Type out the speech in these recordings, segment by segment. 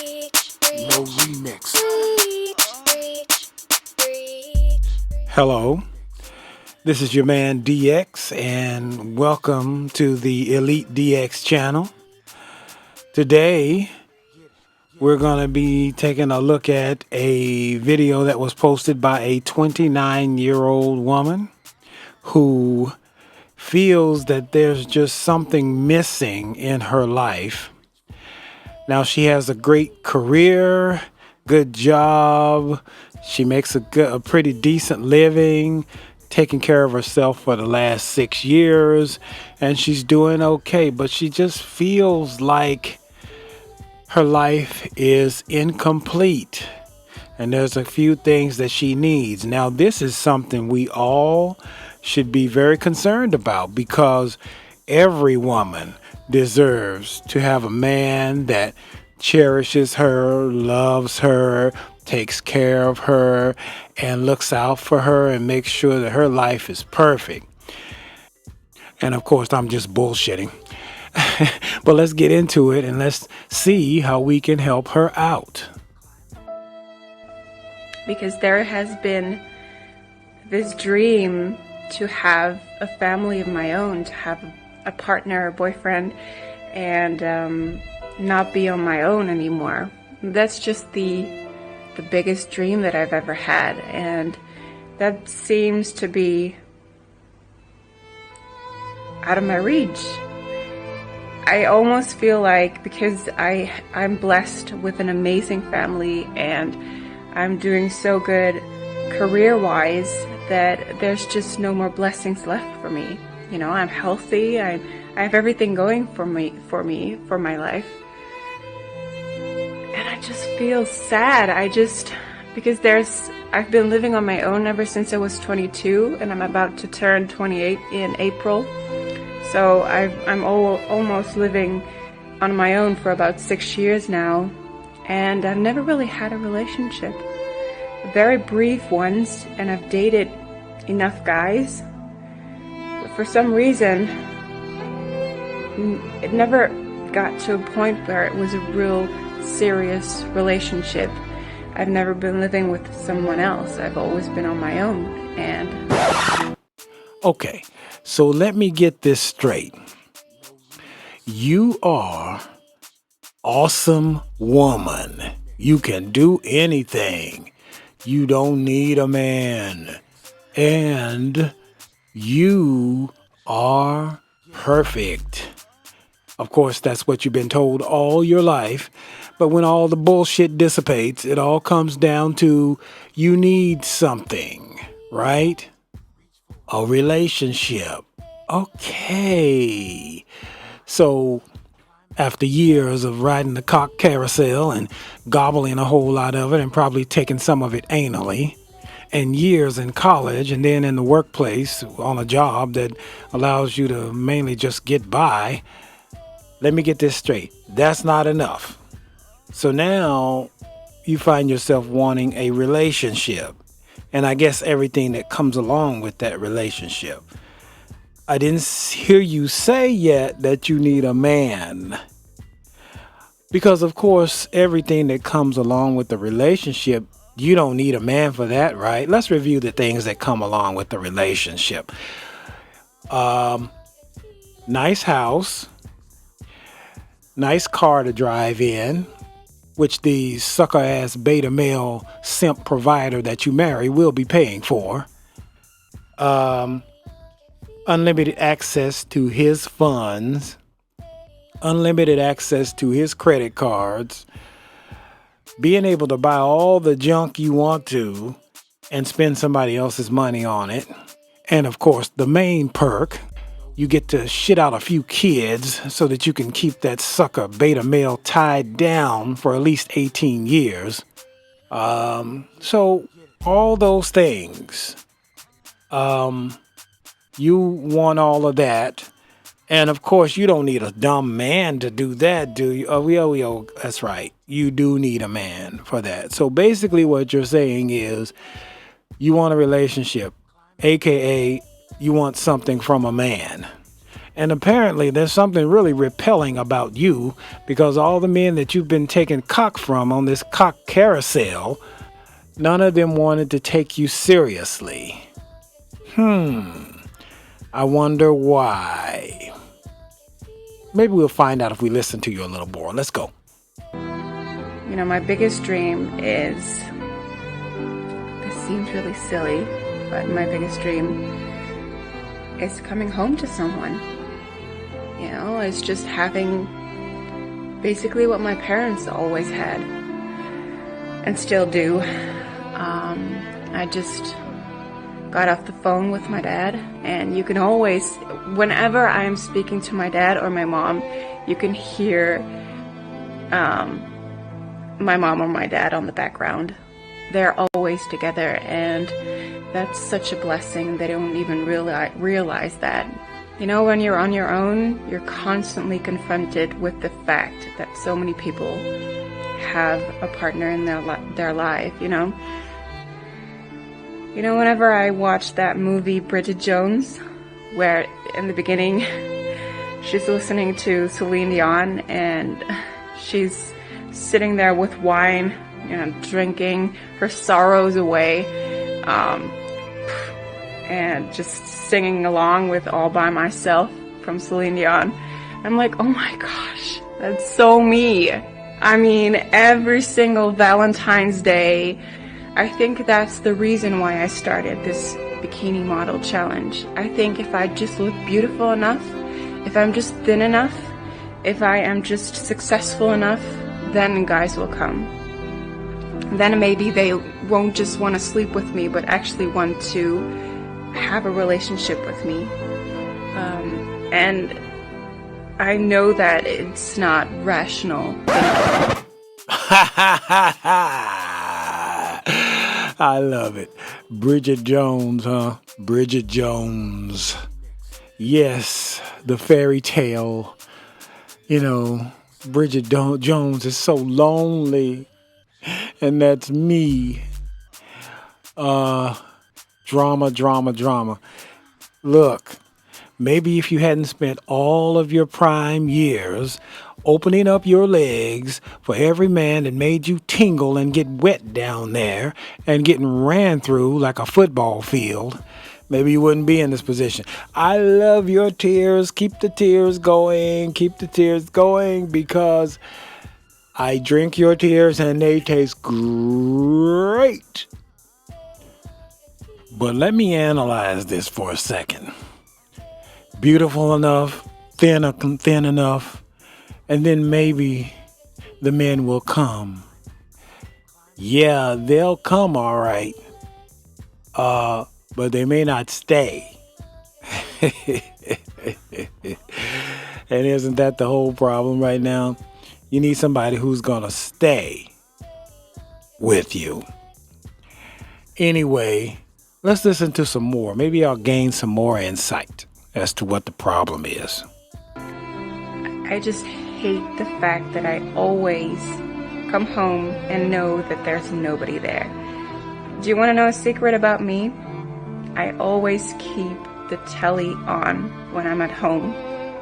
No remix. Hello, this is your man DX, and welcome to the Elite DX channel. Today, we're going to be taking a look at a video that was posted by a 29-year-old woman who feels that there's just something missing in her life. Now, she has a great career, good job. She makes a pretty decent living, taking care of herself for the last 6 years, and she's doing okay. But she just feels like her life is incomplete, and there's a few things that she needs. Now, this is something we all should be very concerned about, because every woman deserves to have a man that cherishes her, loves her, takes care of her, and looks out for her and makes sure that her life is perfect. And of course, I'm just bullshitting. But let's get into it and let's see how we can help her out. Because there has been this dream to have a family of my own, to have a partner, a boyfriend, and not be on my own anymore. That's just the biggest dream that I've ever had, and that seems to be out of my reach. I almost feel like, because I'm blessed with an amazing family and I'm doing so good career-wise, that there's just no more blessings left for me. You know, I'm healthy, I have everything going for me, for my life. And I just feel sad. Because I've been living on my own ever since I was 22, and I'm about to turn 28 in April. So I'm almost living on my own for about 6 years now, and I've never really had a relationship. Very brief ones, and I've dated enough guys, but for some reason it never got to a point where it was a real serious relationship. I've never been living with someone else. I've always been on my own. And Okay, so let me get this straight. You are awesome woman. You can do anything. You don't need a man. And you are perfect. Of course, that's what you've been told all your life. But when all the bullshit dissipates, it all comes down to you need something, right? A relationship. Okay. So after years of riding the cock carousel and gobbling a whole lot of it and probably taking some of it anally, and years in college and then in the workplace on a job that allows you to mainly just get by, let me get this straight. That's not enough. So now you find yourself wanting a relationship, and I guess everything that comes along with that relationship. I didn't hear you say yet that you need a man. Because, of course, everything that comes along with the relationship, you don't need a man for that, right? Let's review the things that come along with the relationship. Nice house, nice car to drive in, which the sucker-ass beta male simp provider that you marry will be paying for. Unlimited access to his funds, unlimited access to his credit cards, being able to buy all the junk you want to and spend somebody else's money on it. And of course, the main perk, you get to shit out a few kids so that you can keep that sucker beta male tied down for at least 18 years. So all those things, you want all of that. And of course, you don't need a dumb man to do that, do you? Oh, that's right. You do need a man for that. So basically what you're saying is you want a relationship, aka you want something from a man. And apparently there's something really repelling about you, because all the men that you've been taking cock from on this cock carousel, none of them wanted to take you seriously. I wonder why. Maybe we'll find out if we listen to you a little more. Let's go. You know, my biggest dream is, this seems really silly, but my biggest dream is coming home to someone. You know, it's just having basically what my parents always had and still do. I just got off the phone with my dad, and you can always, whenever I'm speaking to my dad or my mom, you can hear my mom or my dad on the background. They're always together, and that's such a blessing. They don't even realize that. You know, when you're on your own, you're constantly confronted with the fact that so many people have a partner in their life, you know? You know, whenever I watch that movie, Bridget Jones, where in the beginning, she's listening to Celine Dion, and she's sitting there with wine, you know, drinking her sorrows away, and just singing along with All By Myself from Celine Dion. I'm like, oh my gosh, that's so me. I mean, every single Valentine's Day, I think that's the reason why I started this bikini model challenge. I think if I just look beautiful enough, if I'm just thin enough, if I am just successful enough, then guys will come. Then maybe they won't just want to sleep with me, but actually want to have a relationship with me. And I know that it's not rational. I love it. Bridget Jones, huh? Bridget Jones. Yes, the fairy tale. You know, Bridget Jones is so lonely. And that's me. Drama. Look, maybe if you hadn't spent all of your prime years opening up your legs for every man that made you tingle and get wet down there and getting ran through like a football field, maybe you wouldn't be in this position. I love your tears. Keep the tears going. Keep the tears going, because I drink your tears and they taste great. But let me analyze this for a second. Beautiful enough, thin enough, and then maybe the men will come. Yeah, they'll come all right. But they may not stay. And isn't that the whole problem right now? You need somebody who's gonna stay with you. Anyway, let's listen to some more. Maybe I'll gain some more insight as to what the problem is. I just hate the fact that I always come home and know that there's nobody there. Do you want to know a secret about me? I always keep the telly on when I'm at home,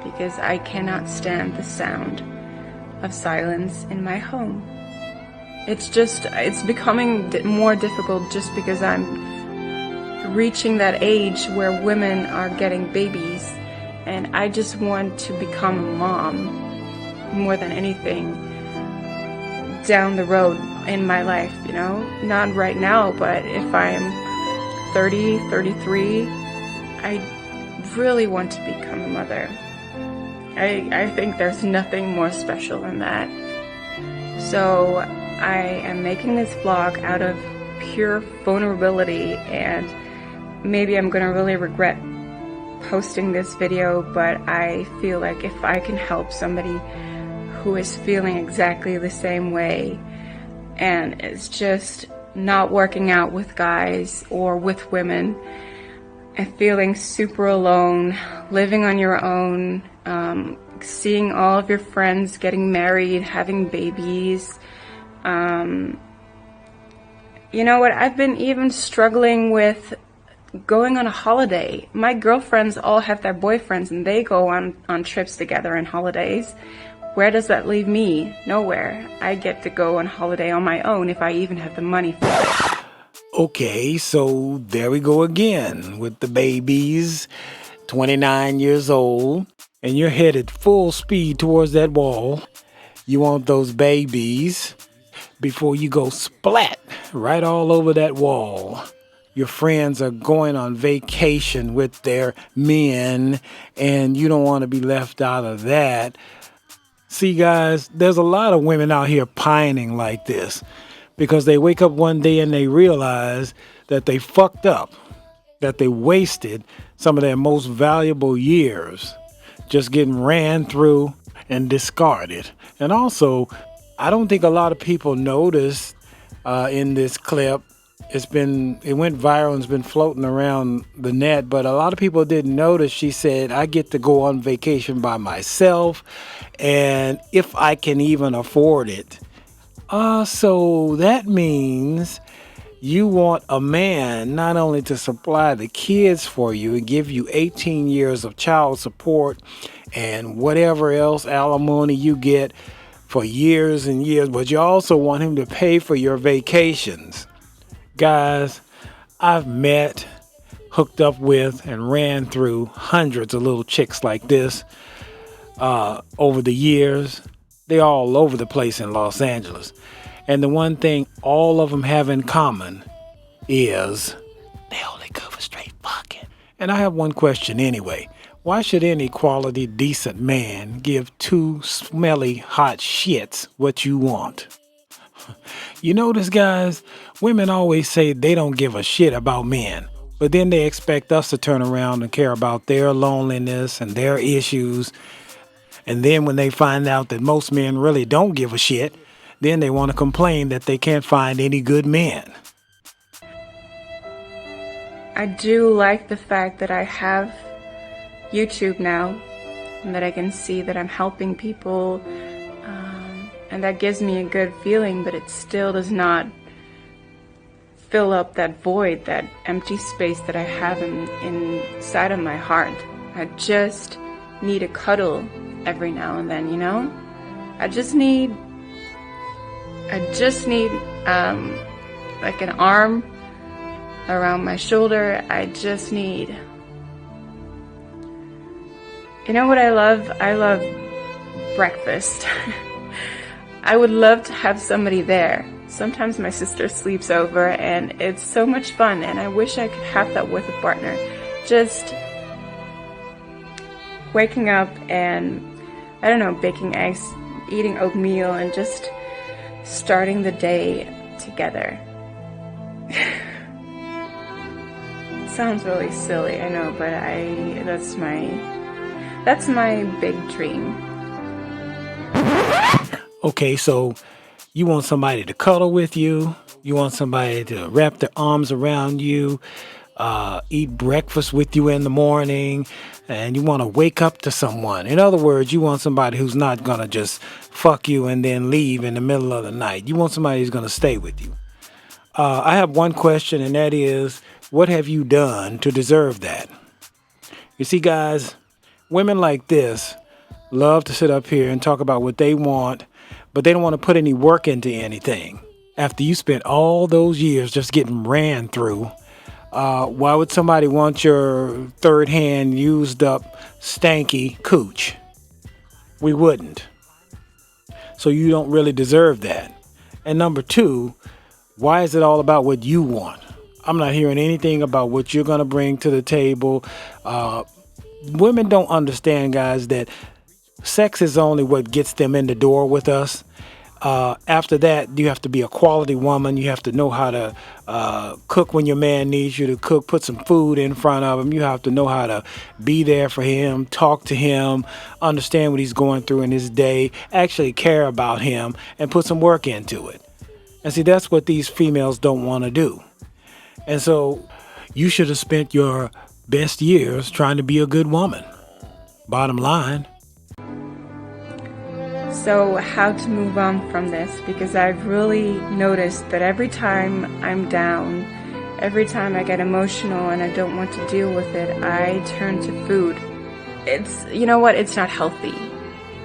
because I cannot stand the sound of silence in my home. It's becoming more difficult just because I'm reaching that age where women are getting babies, and I just want to become a mom more than anything down the road in my life, you know? Not right now, but if I'm 30, 33, I really want to become a mother. I think there's nothing more special than that. So I am making this vlog out of pure vulnerability, and maybe I'm gonna really regret posting this video, but I feel like if I can help somebody who is feeling exactly the same way and is just not working out with guys or with women and feeling super alone, living on your own, seeing all of your friends getting married, having babies. You know what, I've been even struggling with going on a holiday. My girlfriends all have their boyfriends and they go on trips together and holidays. Where does that leave me? Nowhere. I get to go on holiday on my own if I even have the money for it. Okay, so there we go again with the babies, 29 years old, and you're headed full speed towards that wall. You want those babies before you go splat right all over that wall. Your friends are going on vacation with their men, and you don't want to be left out of that. See, guys, there's a lot of women out here pining like this because they wake up one day and they realize that they fucked up, that they wasted some of their most valuable years just getting ran through and discarded. And also, I don't think a lot of people noticed in this clip. It went viral and it's been floating around the net, but a lot of people didn't notice. She said, I get to go on vacation by myself, and if I can even afford it. So that means you want a man not only to supply the kids for you and give you 18 years of child support and whatever else alimony you get for years and years, but you also want him to pay for your vacations. Guys, I've met, hooked up with, and ran through hundreds of little chicks like this over the years. They're all over the place in Los Angeles. And the one thing all of them have in common is they only go for straight fucking. And I have one question anyway. Why should any quality, decent man give two smelly, hot shits what you want? You notice, guys, women always say they don't give a shit about men, but then they expect us to turn around and care about their loneliness and their issues. And then when they find out that most men really don't give a shit, then they want to complain that they can't find any good men. I do like the fact that I have YouTube now and that I can see that I'm helping people. And that gives me a good feeling, but it still does not fill up that void, that empty space that I have inside of my heart. I just need a cuddle every now and then, you know? I just need like an arm around my shoulder. I just need, you know what I love? I love breakfast. I would love to have somebody there. Sometimes my sister sleeps over and it's so much fun, and I wish I could have that with a partner. Just waking up and, I don't know, baking eggs, eating oatmeal, and just starting the day together. It sounds really silly, I know, but that's my big dream. Okay, so you want somebody to cuddle with you. You want somebody to wrap their arms around you, eat breakfast with you in the morning, and you want to wake up to someone. In other words, you want somebody who's not going to just fuck you and then leave in the middle of the night. You want somebody who's going to stay with you. I have one question, and that is, what have you done to deserve that? You see, guys, women like this love to sit up here and talk about what they want, but they don't want to put any work into anything. After you spent all those years just getting ran through, why would somebody want your third-hand, used-up, stanky cooch? We wouldn't. So you don't really deserve that. And number two, why is it all about what you want? I'm not hearing anything about what you're going to bring to the table. Women don't understand, guys, that sex is only what gets them in the door with us. After that, you have to be a quality woman. You have to know how to cook when your man needs you to cook, put some food in front of him. You have to know how to be there for him, talk to him, understand what he's going through in his day, actually care about him, and put some work into it. And see, that's what these females don't want to do. And so you should have spent your best years trying to be a good woman. Bottom line. So how to move on from this, because I've really noticed that every time I'm down, every time I get emotional and I don't want to deal with it, I turn to food. It's, you know what, it's not healthy.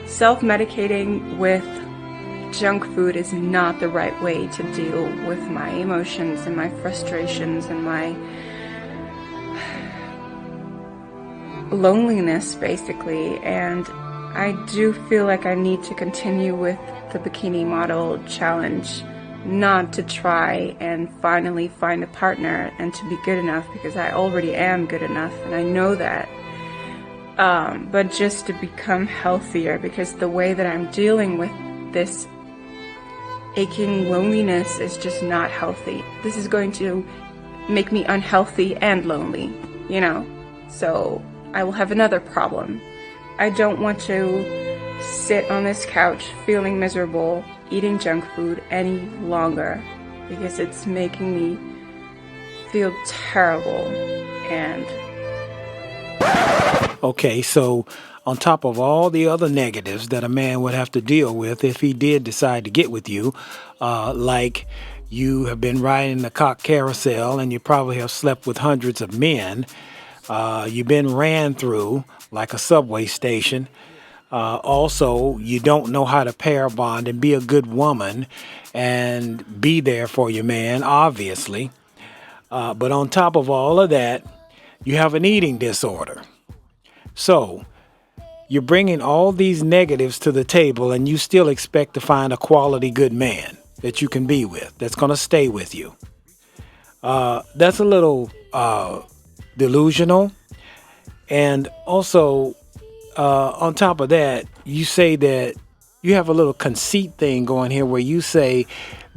Self-medicating with junk food is not the right way to deal with my emotions and my frustrations and my loneliness, basically. And I do feel like I need to continue with the bikini model challenge, not to try and finally find a partner and to be good enough, because I already am good enough and I know that. But just to become healthier, because the way that I'm dealing with this aching loneliness is just not healthy. This is going to make me unhealthy and lonely, you know? So I will have another problem. I don't want to sit on this couch feeling miserable, eating junk food any longer, because it's making me feel terrible. And Okay, so on top of all the other negatives that a man would have to deal with if he did decide to get with you, like you have been riding the cock carousel and you probably have slept with hundreds of men, you've been ran through like a subway station. Also, you don't know how to pair bond and be a good woman and be there for your man, obviously. But on top of all of that, you have an eating disorder. So you're bringing all these negatives to the table and you still expect to find a quality good man that you can be with, that's going to stay with you. That's a little delusional. And also, on top of that, you say that you have a little conceit thing going here where you say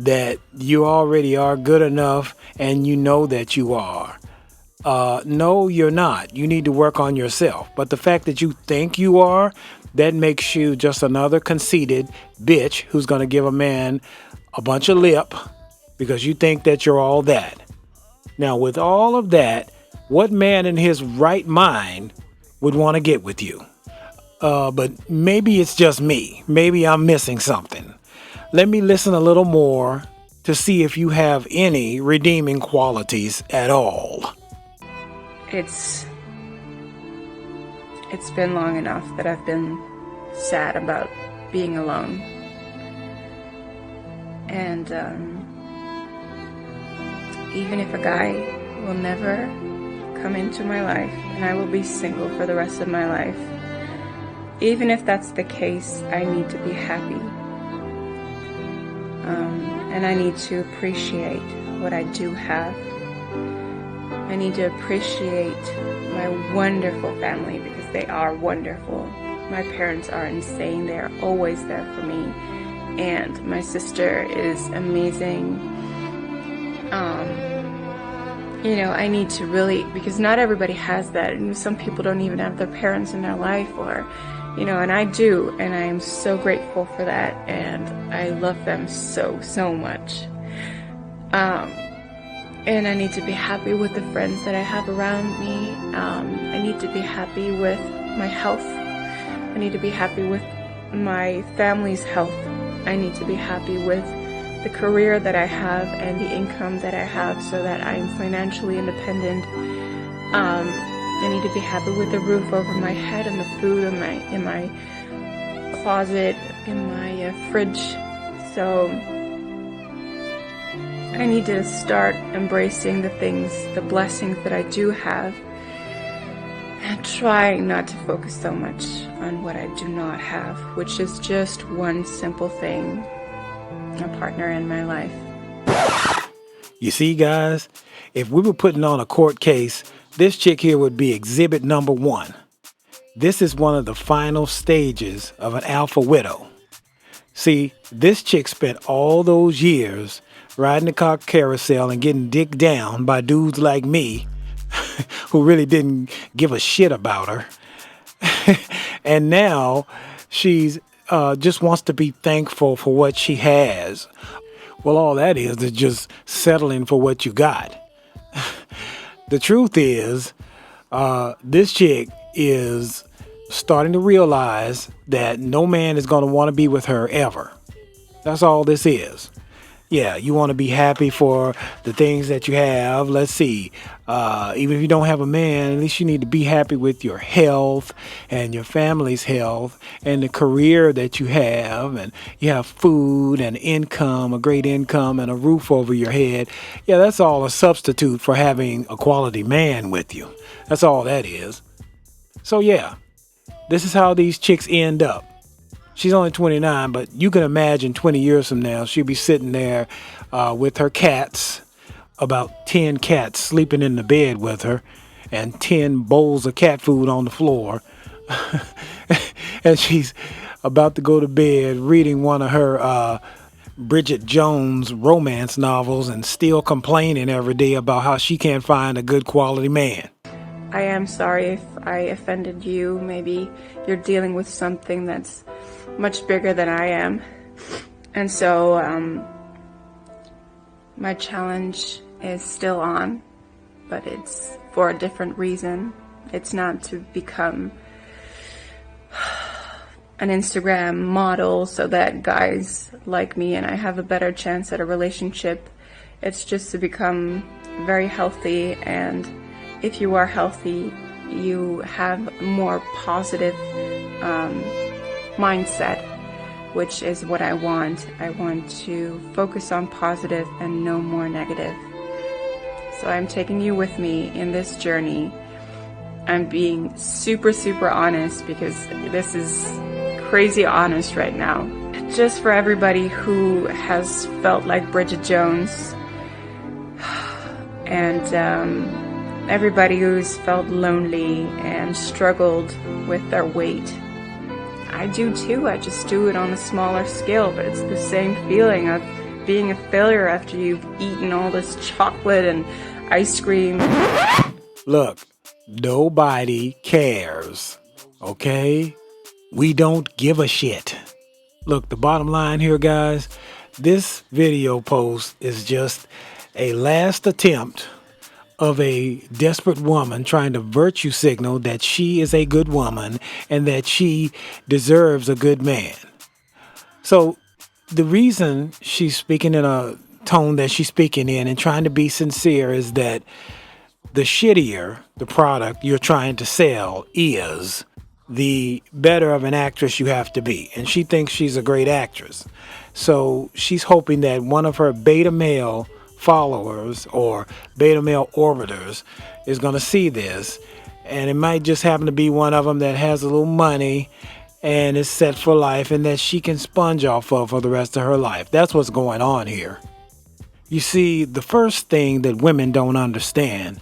that you already are good enough and you know that you are. No, you're not. You need to work on yourself. But the fact that you think you are, that makes you just another conceited bitch who's going to give a man a bunch of lip because you think that you're all that. Now, with all of that, what man in his right mind would want to get with you? But maybe it's just me. Maybe I'm missing something. Let me listen a little more to see if you have any redeeming qualities at all. it's been long enough that I've been sad about being alone. And even if a guy will never come into my life and I will be single for the rest of my life, even if that's the case, I need to be happy. And I need to appreciate what I do have. I need to appreciate my wonderful family, because they are wonderful. My parents are insane. They are always there for me. And my sister is amazing. You know, I need to really, because not everybody has that. And some people don't even have their parents in their life, or, you know, and I do. And I am so grateful for that. And I love them so, so much. And I need to be happy with the friends that I have around me. I need to be happy with my health. I need to be happy with my family's health. I need to be happy with the career that I have and the income that I have, so that I'm financially independent. I need to be happy with the roof over my head and the food in my closet, in my fridge. So I need to start embracing the things, the blessings that I do have, and trying not to focus so much on what I do not have, which is just one simple thing: a partner in my life. You see, guys, if we were putting on a court case, this chick here would be exhibit number 1. This is one of the final stages of an alpha widow. See, this chick spent all those years riding the cock carousel and getting dicked down by dudes like me who really didn't give a shit about her. And now she's just wants to be thankful for what she has. Well, all that is just settling for what you got. The truth is, this chick is starting to realize that no man is going to want to be with her ever. That's all this is. Yeah, you want to be happy for the things that you have. Let's see. Even if you don't have a man, at least you need to be happy with your health and your family's health and the career that you have. And you have food and income, a great income and a roof over your head. Yeah, that's all a substitute for having a quality man with you. That's all that is. So yeah, this is how these chicks end up. She's only 29, but you can imagine 20 years from now, she'll be sitting there with her cats, about 10 cats sleeping in the bed with her, and 10 bowls of cat food on the floor. And she's about to go to bed reading one of her Bridget Jones romance novels and still complaining every day about how she can't find a good quality man. I am sorry if I offended you. Maybe you're dealing with something that's much bigger than I am. And so my challenge is still on, but it's for a different reason. It's not to become an Instagram model so that guys like me and I have a better chance at a relationship. It's just to become very healthy, and if you are healthy, you have more positive mindset, which is what I want. I want to focus on positive and no more negative. So I'm taking you with me in this journey. I'm being super, super honest because this is crazy honest right now. Just for everybody who has felt like Bridget Jones and everybody who's felt lonely and struggled with their weight. I do too. I just do it on a smaller scale, but it's the same feeling of being a failure after you've eaten all this chocolate and ice cream. Look, nobody cares, okay? We don't give a shit. Look, the bottom line here, guys, this video post is just a last attempt of a desperate woman trying to virtue signal that she is a good woman and that she deserves a good man. So the reason she's speaking in a tone that she's speaking in and trying to be sincere is that the shittier the product you're trying to sell is, the better of an actress you have to be. And she thinks she's a great actress. So she's hoping that one of her beta male followers or beta male orbiters is going to see this, and it might just happen to be one of them that has a little money and is set for life and that she can sponge off of for the rest of her life. That's what's going on here. You see, the first thing that women don't understand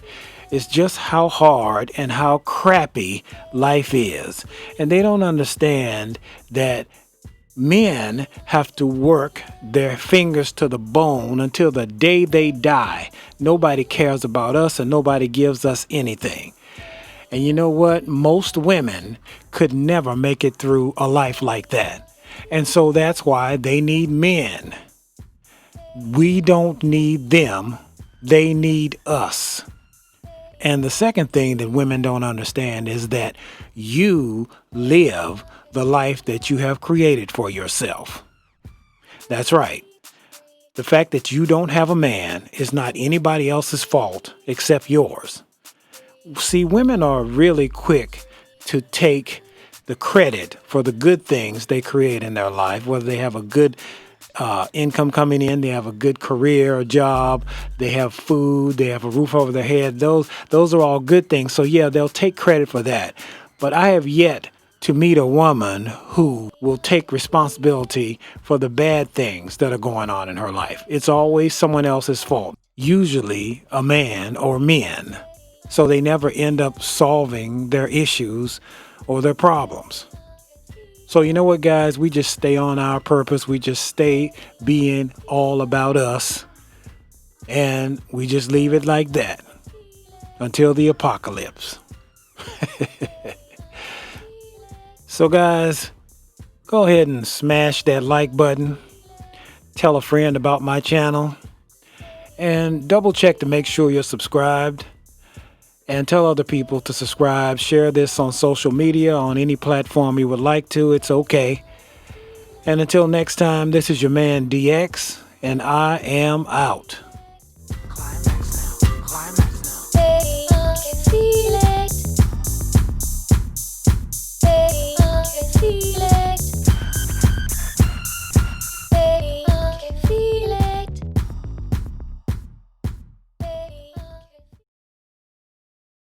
is just how hard and how crappy life is. And they don't understand that men have to work their fingers to the bone until the day they die. Nobody cares about us and nobody gives us anything. And you know what? Most women could never make it through a life like that. And so that's why they need men. We don't need them. They need us. And the second thing that women don't understand is that you live the life that you have created for yourself. That's right. The fact that you don't have a man is not anybody else's fault except yours. See, women are really quick to take the credit for the good things they create in their life, whether they have a good income coming in, they have a good career or job, they have food, they have a roof over their head. Those are all good things. So yeah, they'll take credit for that. But I have yet to meet a woman who will take responsibility for the bad things that are going on in her life. It's always someone else's fault, usually a man or men. So they never end up solving their issues or their problems. So you know what, guys? We just stay on our purpose. We just stay being all about us. And we just leave it like that until the apocalypse. So guys, go ahead and smash that like button. Tell a friend about my channel. And double check to make sure you're subscribed. And tell other people to subscribe. Share this on social media, on any platform you would like to. It's okay. And until next time, this is your man DX. and I am out.